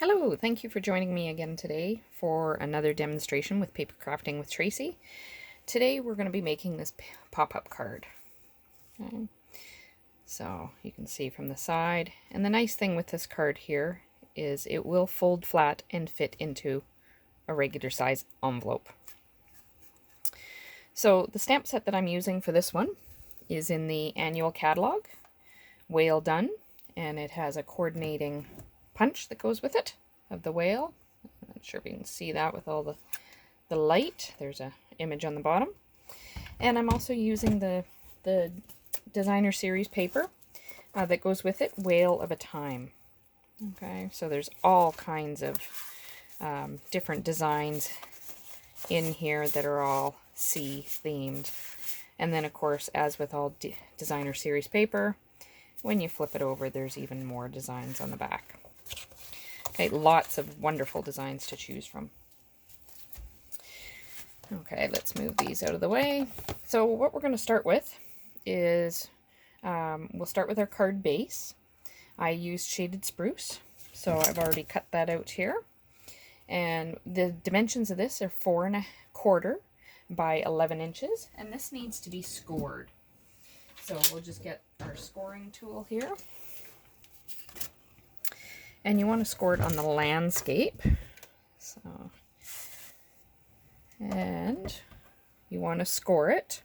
Hello, thank you for joining me again today for another demonstration with paper crafting with Tracy. Today we're going to be making this pop-up card. Okay. So you can see from the side, and the nice thing with this card here is it will fold flat and fit into a regular size envelope. So the stamp set that I'm using for this one is in the annual catalog, Whale Done, and it has a coordinating punch that goes with it of the whale. I'm not sure if you can see that with all the light. There's an image on the bottom. And I'm also using the designer series paper that goes with it, Whale of a Time. Okay, so there's all kinds of different designs in here that are all sea themed. And then of course, as with all designer series paper, when you flip it over, there's even more designs on the back. Okay, lots of wonderful designs to choose from. Okay, let's move these out of the way. So what we're going to start with is, we'll start with our card base. I used shaded spruce, so I've already cut that out here. And the dimensions of this are 4¼ by 11 inches, and this needs to be scored. So we'll just get our scoring tool here. And you want to score it on the landscape. So, and you want to score it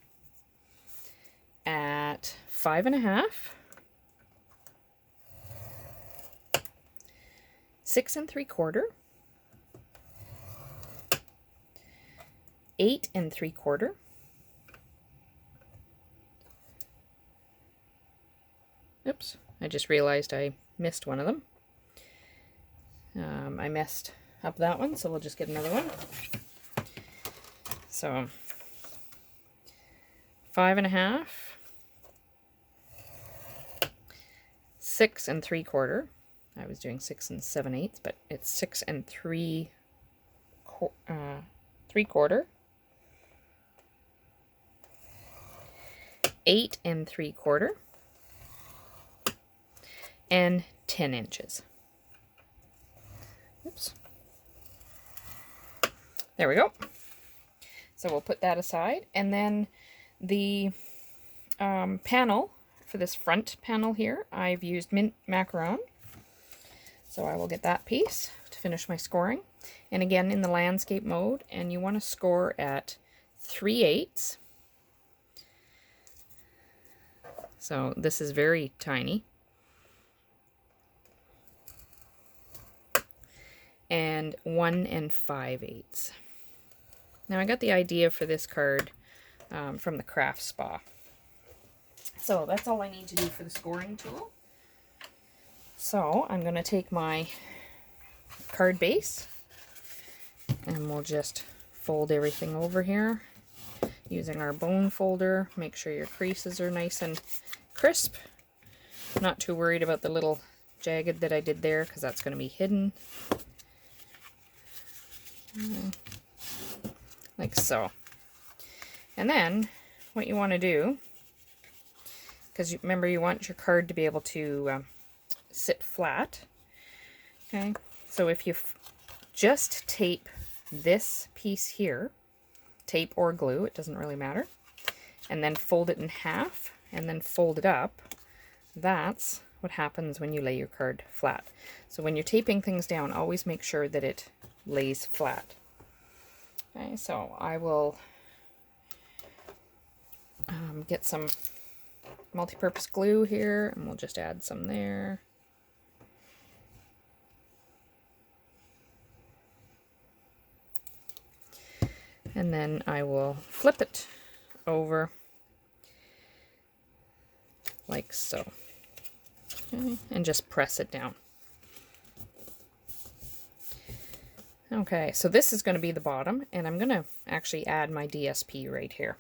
at 5½, 6¾ 8¾ Oops, I just realized I missed one of them. I messed up that one, so we'll just get another one. So 5½, 6¾ I was doing 6 7/8, but it's 6¾ 8¾ and 10 inches. Oops. There we go. So we'll put that aside, and then the panel for this front panel here, I've used mint macaron. So I will get that piece to finish my scoring. And again, in the landscape mode, and you want to score at 3/8. So this is very tiny. And 1 5/8. Now I got the idea for this card from the craft spa. So that's all I need to do for the scoring tool. So I'm going to take my card base and we'll just fold everything over here using our bone folder. Make sure your creases are nice and crisp. Not too worried about the little jagged that I did there because that's going to be hidden. Like so. And then what you want to do, because remember you want your card to be able to sit flat. Okay, so if you just tape this piece here, tape or glue, it doesn't really matter, and then fold it in half and then fold it up, that's what happens when you lay your card flat. So when you're taping things down, always make sure that it lays flat. Okay, so I will get some multi-purpose glue here, and we'll just add some there. And then I will flip it over like so. Okay, and just press it down. Okay, so this is going to be the bottom, and I'm going to actually add my DSP right here.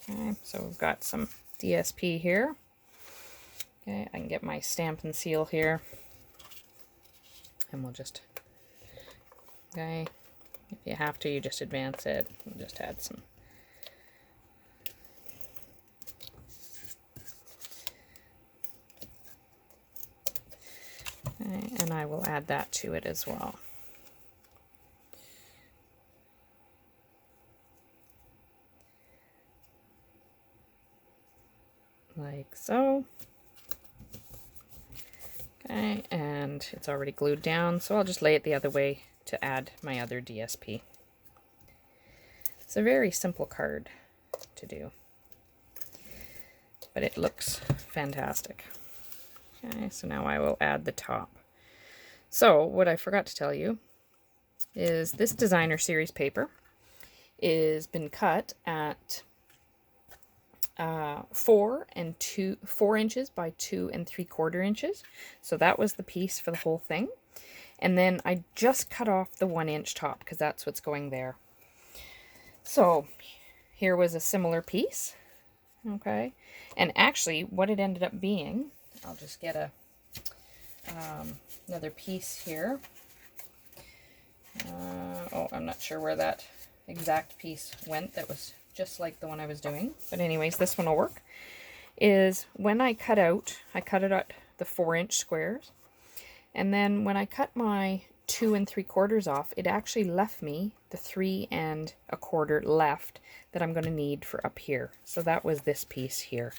Okay, so we've got some DSP here. Okay, I can get my stamp and seal here, and we'll just, okay, if you have to, you just advance it and just add some. Okay, and I will add that to it as well. Like so. Okay, and it's already glued down, so I'll just lay it the other way to add my other DSP. It's a very simple card to do, but it looks fantastic. Okay, so now I will add the top. So what I forgot to tell you is this designer series paper is been cut at 4 inches by 2 3/4 inches. So that was the piece for the whole thing. And then I just cut off the 1 inch top because that's what's going there. So here was a similar piece. Okay. And actually what it ended up being, I'll just get a another piece here. Oh, I'm not sure where that exact piece went. That was just like the one I was doing. But anyways, this one will work. Is when I cut it out the 4 inch squares. And then when I cut my 2 3/4 off, it actually left me the 3 1/4 left that I'm going to need for up here. So that was this piece here.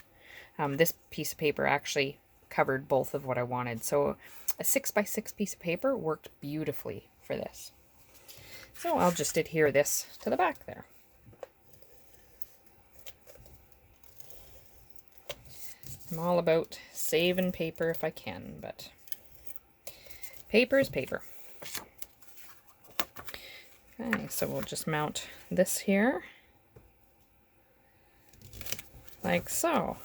This piece of paper actually covered both of what I wanted. So a 6 by 6 piece of paper worked beautifully for this. So I'll just adhere this to the back there. I'm all about saving paper if I can, but paper is paper. Okay, so we'll just mount this here, like so.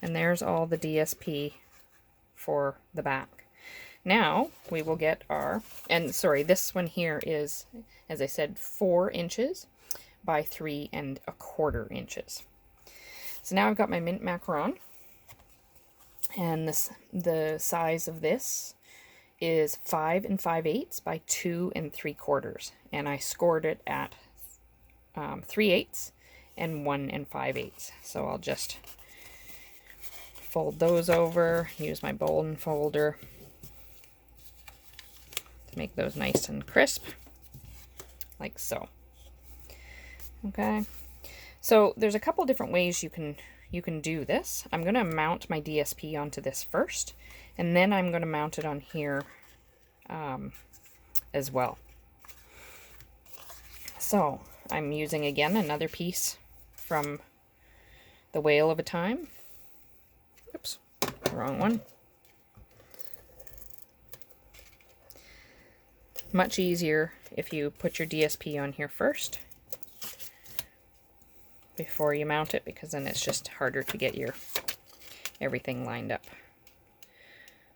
And there's all the DSP for the back. Now we will get our, and sorry, this one here is, as I said, 4 inches by 3 1/4 inches. So now I've got my mint macaron, and the size of this is 5 5/8 by 2 3/4, and I scored it at 3/8 and 1 5/8. So I'll just fold those over, use my bone folder to make those nice and crisp, like so. Okay, so there's a couple different ways you can do this. I'm going to mount my DSP onto this first, and then I'm going to mount it on here as well. So I'm using again another piece from the Whale of a Time. Oops, wrong one. Much easier if you put your DSP on here first before you mount it, because then it's just harder to get your everything lined up.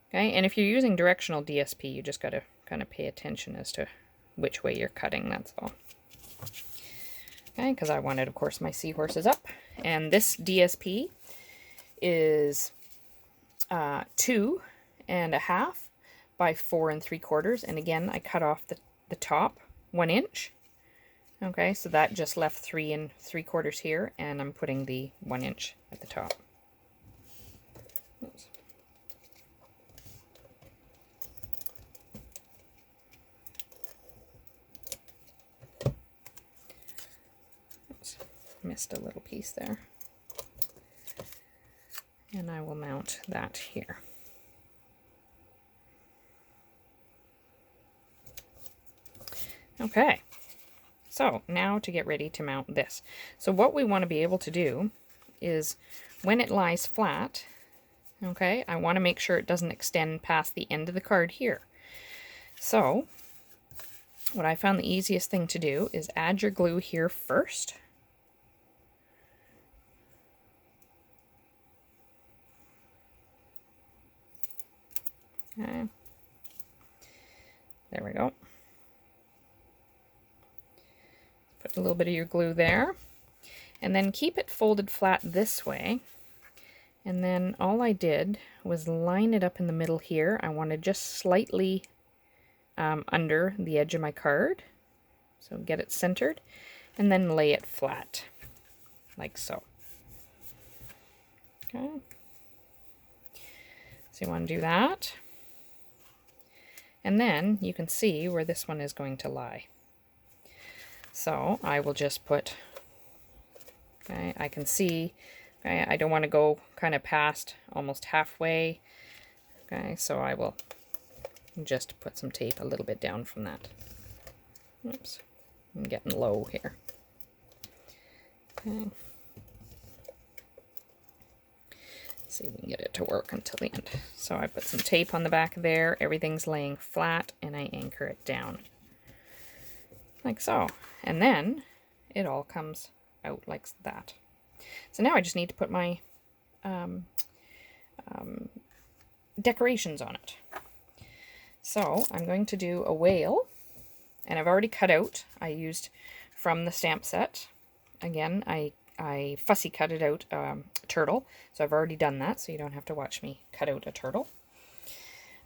Okay, and if you're using directional DSP, you just got to kind of pay attention as to which way you're cutting, that's all. Okay, because I wanted, of course, my seahorses up. And this DSP is 2 1/2 by 4 3/4. And again, I cut off the top 1 inch. Okay, so that just left 3 3/4 here, and I'm putting the 1 inch at the top. Oops. Oops, missed a little piece there. And I will mount that here. Okay. So now to get ready to mount this. So what we want to be able to do is when it lies flat, okay, I want to make sure it doesn't extend past the end of the card here. So what I found the easiest thing to do is add your glue here first. Okay. There we go. Put a little bit of your glue there, and then keep it folded flat this way. And then all I did was line it up in the middle here. I wanted just slightly under the edge of my card, so get it centered, and then lay it flat, like so. Okay. So you want to do that. And then you can see where this one is going to lie. So I will just put, okay, I can see, okay, I don't want to go kind of past almost halfway. Okay, so I will just put some tape a little bit down from that. Oops, I'm getting low here. Okay. See if we can get it to work until the end. So I put some tape on the back there, everything's laying flat, and I anchor it down. Like so. And then it all comes out like that. So now I just need to put my decorations on it. So I'm going to do a whale, and I've already cut out. I used from the stamp set. Again, I fussy cut it out a turtle, so I've already done that, so you don't have to watch me cut out a turtle.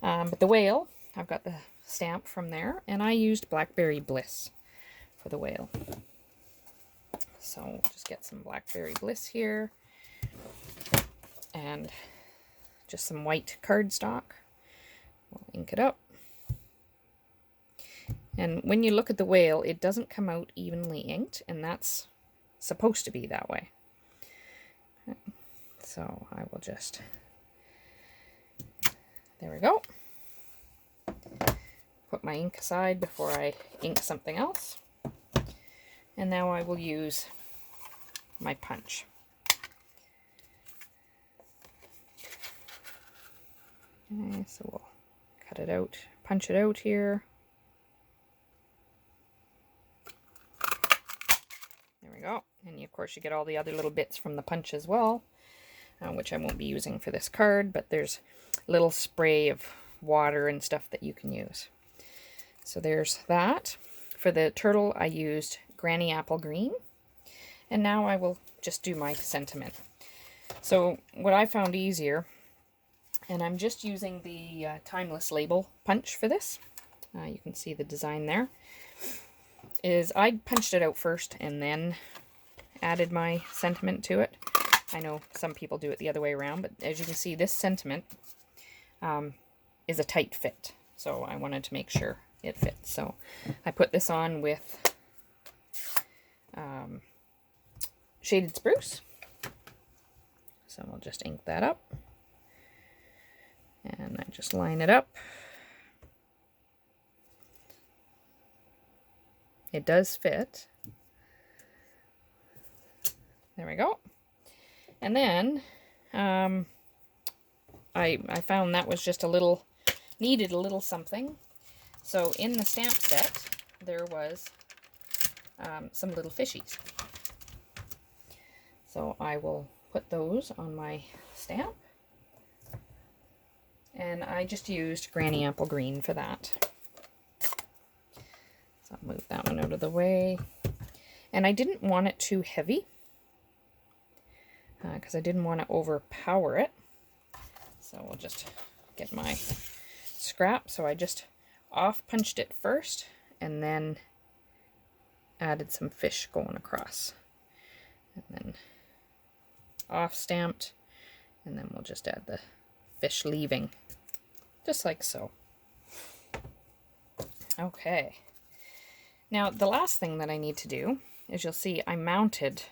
But the whale, I've got the stamp from there, and I used Blackberry Bliss for the whale. So we'll just get some Blackberry Bliss here, and just some white cardstock. We'll ink it up. And when you look at the whale, it doesn't come out evenly inked, and that's supposed to be that way. Okay. So I will just, there we go. Put my ink aside before I ink something else. And now I will use my punch. Okay, so we'll cut it out, punch it out here. There we go. And of course you get all the other little bits from the punch as well, which I won't be using for this card, but there's a little spray of water and stuff that you can use. So there's that. For the turtle I used Granny Apple Green, and now I will just do my sentiment. So what I found easier, and I'm just using the Timeless Label punch for this, you can see the design there, is I punched it out first and then added my sentiment to it. I know some people do it the other way around, but as you can see, this sentiment is a tight fit, so I wanted to make sure it fits. So I put this on with Shaded Spruce, so we'll just ink that up, and I just line it up. It does fit. There we go. And then I found that was just a little, needed a little something. So in the stamp set, there was some little fishies. So I will put those on my stamp. And I just used Granny Apple Green for that. So I'll move that one out of the way. And I didn't want it too heavy, because I didn't want to overpower it. So we'll just get my scrap. So I just off punched it first, and then added some fish going across. And then off stamped, and then we'll just add the fish leaving, just like so. Okay. Now, the last thing that I need to do is, you'll see I mounted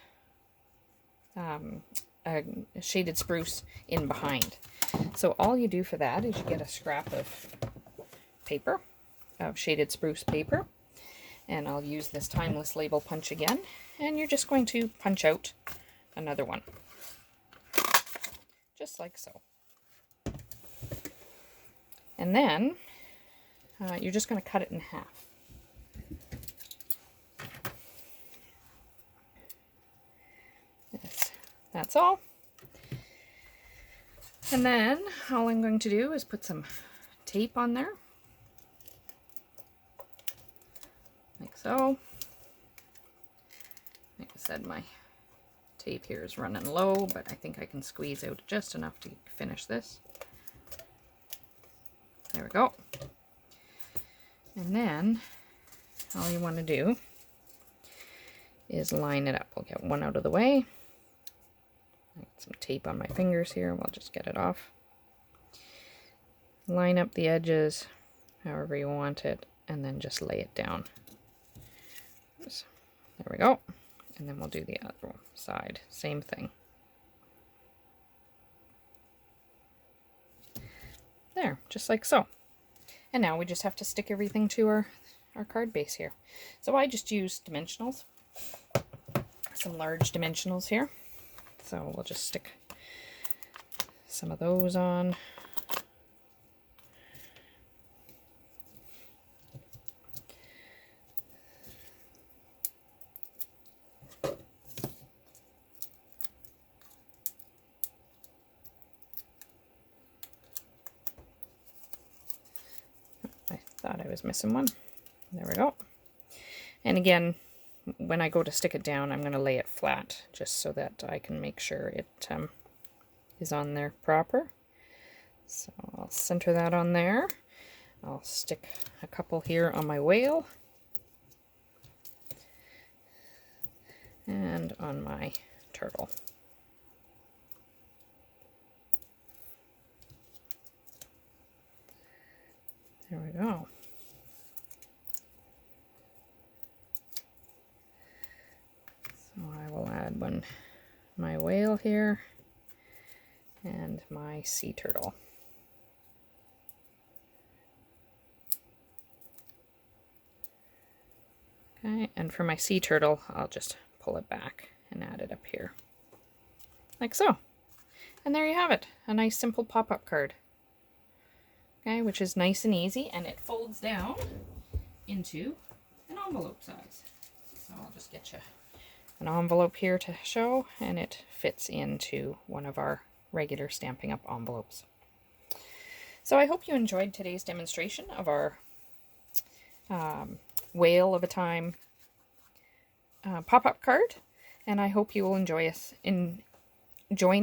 a Shaded Spruce in behind. So all you do for that is you get a scrap of paper, of Shaded Spruce paper, and I'll use this Timeless Label punch again, and you're just going to punch out another one, just like so. And then you're just going to cut it in half. That's all. And then all I'm going to do is put some tape on there, like so. Like I said, my tape here is running low, but I think I can squeeze out just enough to finish this. There we go. And then all you want to do is line it up. We'll get one out of the way. I got some tape on my fingers here. We'll just get it off. Line up the edges however you want it, and then just lay it down. There we go. And then we'll do the other side, same thing. There, just like so. And now we just have to stick everything to our card base here. So I just used dimensionals, some large dimensionals here. So we'll just stick some of those on. I thought I was missing one. There we go. And again, when I go to stick it down, I'm going to lay it flat just so that I can make sure it is on there proper. So I'll center that on there. I'll stick a couple here on my whale and on my turtle. There we go. So I will add my whale here and my sea turtle. Okay, and for my sea turtle, I'll just pull it back and add it up here. Like so. And there you have it, a nice simple pop-up card. Okay, which is nice and easy, and it folds down into an envelope size. So I'll just get you an envelope here to show, and it fits into one of our regular Stampin' Up envelopes. So I hope you enjoyed today's demonstration of our Whale of a Time pop-up card, and I hope you will join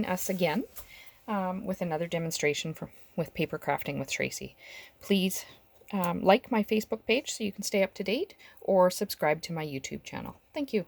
us again with another demonstration with paper crafting with Tracy. Please like my Facebook page so you can stay up to date, or subscribe to my YouTube channel. Thank you.